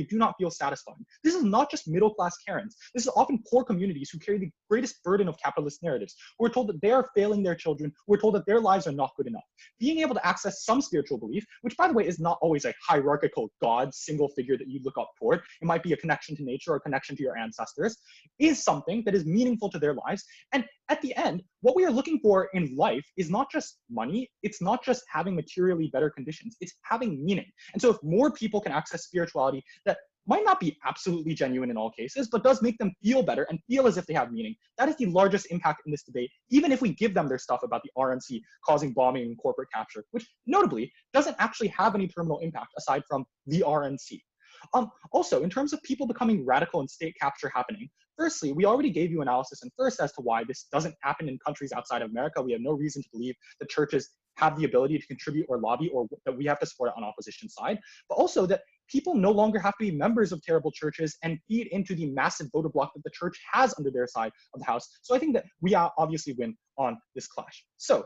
do not feel satisfied. This is not just middle-class Karens. This is often poor communities who carry the greatest burden of capitalist narratives, who are told that they are failing their children, who are told that their lives are not good enough. Being able to access some spiritual belief, which by the way is not always a hierarchical God, single figure that you look up toward, it might be a connection to nature or a connection to your ancestors, is something that is meaningful to their lives. And at the end, what we are looking for in life is not just money, it's not just having materially better conditions, it's having meaning. And so if more people can access spirituality that might not be absolutely genuine in all cases, but does make them feel better and feel as if they have meaning, that is the largest impact in this debate, even if we give them their stuff about the RNC causing bombing and corporate capture, which notably doesn't actually have any terminal impact aside from the RNC. Also, in terms of people becoming radical and state capture happening, firstly, we already gave you analysis and first as to why this doesn't happen in countries outside of America. We have no reason to believe that churches have the ability to contribute or lobby, or that we have to support it on opposition side, but also that people no longer have to be members of terrible churches and feed into the massive voter bloc that the church has under their side of the house. So I think that we obviously win on this clash. So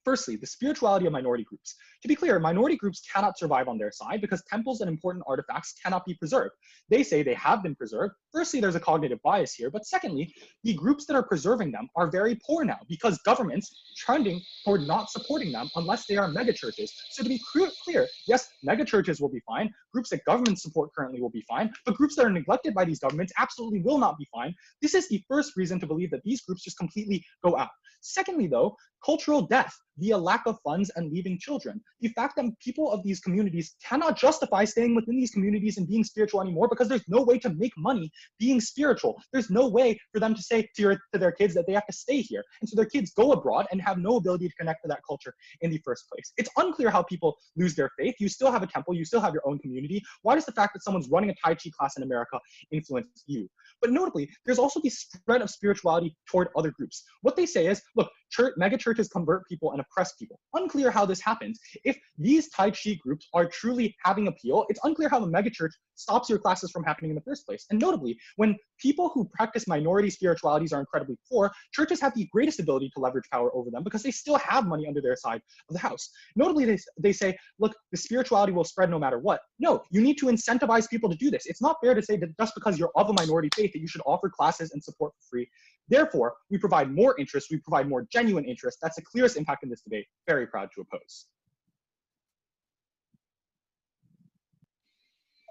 firstly, the spirituality of minority groups. To be clear, minority groups cannot survive on their side because temples and important artifacts cannot be preserved. They say they have been preserved. Firstly, there's a cognitive bias here, but secondly, the groups that are preserving them are very poor now because governments trending toward not supporting them unless they are megachurches. So to be clear, yes, megachurches will be fine. Groups that governments support currently will be fine, but groups that are neglected by these governments absolutely will not be fine. This is the first reason to believe that these groups just completely go out. Secondly, though, cultural death via lack of funds and leaving children. The fact that people of these communities cannot justify staying within these communities and being spiritual anymore because there's no way to make money being spiritual. There's no way for them to say to their kids that they have to stay here. And so their kids go abroad and have no ability to connect to that culture in the first place. It's unclear how people lose their faith. You still have a temple, you still have your own community. Why does the fact that someone's running a Tai Chi class in America influence you? But notably, there's also the spread of spirituality toward other groups. What they say is, look, megachurches convert people and oppress people. Unclear how this happens. If these Tai Chi groups are truly having appeal, it's unclear how the megachurch stops your classes from happening in the first place. And notably, when people who practice minority spiritualities are incredibly poor, churches have the greatest ability to leverage power over them because they still have money under their side of the house. Notably, they say, look, the spirituality will spread no matter what. No, you need to incentivize people to do this. It's not fair to say that just because you're of a minority faith that you should offer classes and support for free. Therefore, we provide more interest, we provide more genuine interest. That's the clearest impact in this debate. Very proud to oppose.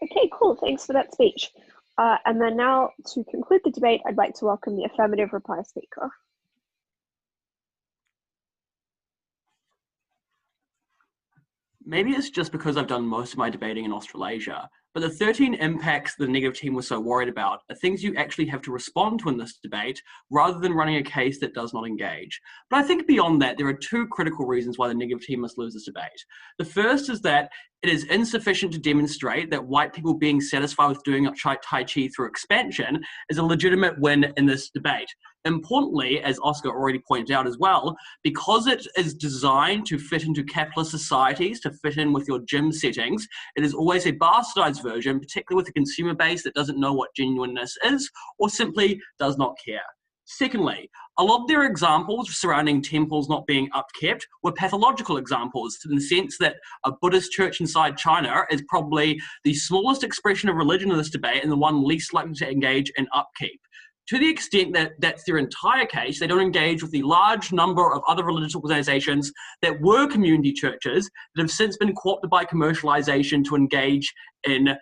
Okay, cool. Thanks for that speech. And then now, to conclude the debate, I'd like to welcome the affirmative reply speaker. Maybe it's just because I've done most of my debating in Australasia, but the 13 impacts the negative team was so worried about are things you actually have to respond to in this debate rather than running a case that does not engage. But I think beyond that, there are two critical reasons why the negative team must lose this debate. The first is that it is insufficient to demonstrate that white people being satisfied with doing Tai Chi through expansion is a legitimate win in this debate. Importantly, as Oscar already pointed out as well, because it is designed to fit into capitalist societies, to fit in with your gym settings, it is always a bastardized version, particularly with a consumer base that doesn't know what genuineness is or simply does not care. Secondly, a lot of their examples surrounding temples not being upkept were pathological examples, in the sense that a Buddhist church inside China is probably the smallest expression of religion in this debate and the one least likely to engage in upkeep. To the extent that that's their entire case, they don't engage with the large number of other religious organizations that were community churches that have since been co-opted by commercialization to engage in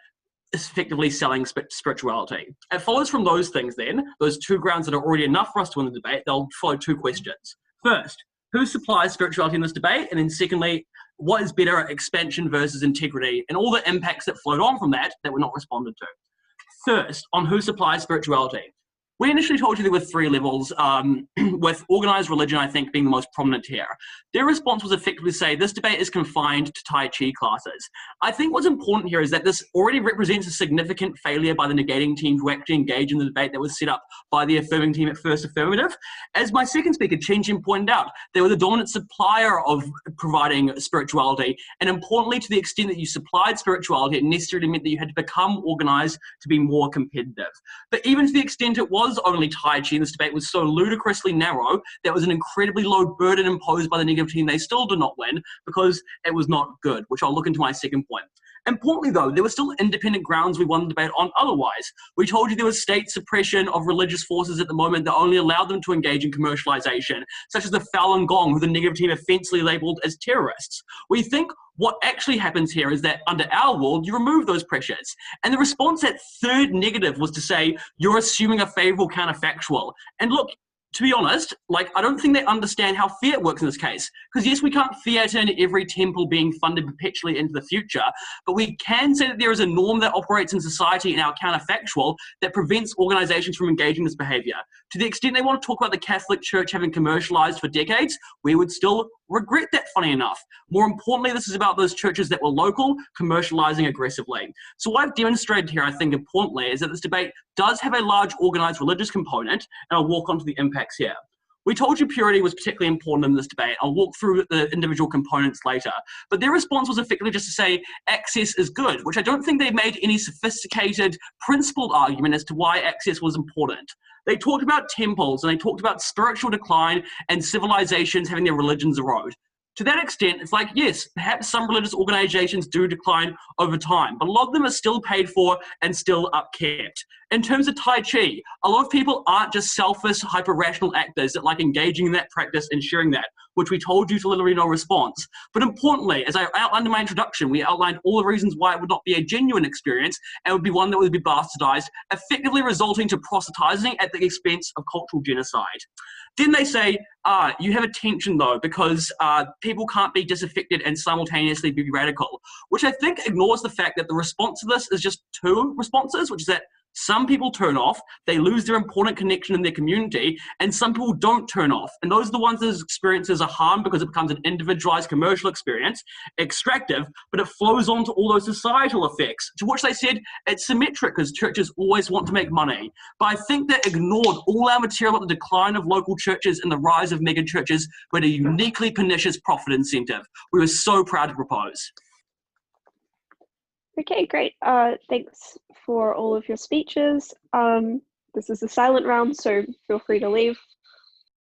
effectively selling spirituality. It follows from those things then, those two grounds that are already enough for us to win the debate, they'll follow two questions. First, who supplies spirituality in this debate? And then secondly, what is better, expansion versus integrity, and all the impacts that flowed on from that were not responded to. First, on who supplies spirituality. We initially told you there were three levels, with organized religion, I think, being the most prominent here. Their response was effectively to say this debate is confined to Tai Chi classes. I think what's important here is that this already represents a significant failure by the negating team to actually engage in the debate that was set up by the affirming team at First Affirmative. As my second speaker, Chenchen, pointed out, they were the dominant supplier of providing spirituality, and importantly, to the extent that you supplied spirituality, it necessarily meant that you had to become organized to be more competitive. But even to the extent it was only Tai Chi, this debate was so ludicrously narrow that was an incredibly low burden imposed by the negative team. They still did not win because it was not good, which I'll look into my second point. Importantly though, there were still independent grounds we won the debate on otherwise. We told you there was state suppression of religious forces at the moment that only allowed them to engage in commercialization, such as the Falun Gong, who the negative team offensively labelled as terrorists. We think what actually happens here is that under our world, you remove those pressures. And the response at third negative was to say, you're assuming a favourable counterfactual. And look, to be honest, I don't think they understand how fiat works in this case. Because yes, we can't fiat in every temple being funded perpetually into the future, but we can say that there is a norm that operates in society in our counterfactual that prevents organizations from engaging in this behavior. To the extent they want to talk about the Catholic Church having commercialized for decades, we would still regret that, funny enough. More importantly, this is about those churches that were local, commercializing aggressively. So what I've demonstrated here, I think importantly, is that this debate does have a large organized religious component, and I'll walk on to the impacts here. We told you purity was particularly important in this debate. I'll walk through the individual components later. But their response was effectively just to say access is good, which I don't think they made any sophisticated, principled argument as to why access was important. They talked about temples, and they talked about spiritual decline and civilizations having their religions erode. To that extent, it's like, yes, perhaps some religious organizations do decline over time, but a lot of them are still paid for and still upkept. In terms of Tai Chi, a lot of people aren't just selfish, hyper-rational actors that like engaging in that practice and sharing that, which we told you to literally no response. But importantly, as I outlined in my introduction, we outlined all the reasons why it would not be a genuine experience and would be one that would be bastardized, effectively resulting to proselytizing at the expense of cultural genocide. Then they say, you have a tension though, because people can't be disaffected and simultaneously be radical, which I think ignores the fact that the response to this is just two responses, which is that Some people turn off, they lose their important connection in their community, and some people don't turn off. And those are the ones whose experiences are harmed because it becomes an individualized commercial experience, extractive, but it flows on to all those societal effects, to which they said it's symmetric because churches always want to make money. But I think they ignored all our material about the decline of local churches and the rise of megachurches with a uniquely pernicious profit incentive. We were so proud to propose. Okay, great. Thanks for all of your speeches. This is a silent round, so feel free to leave.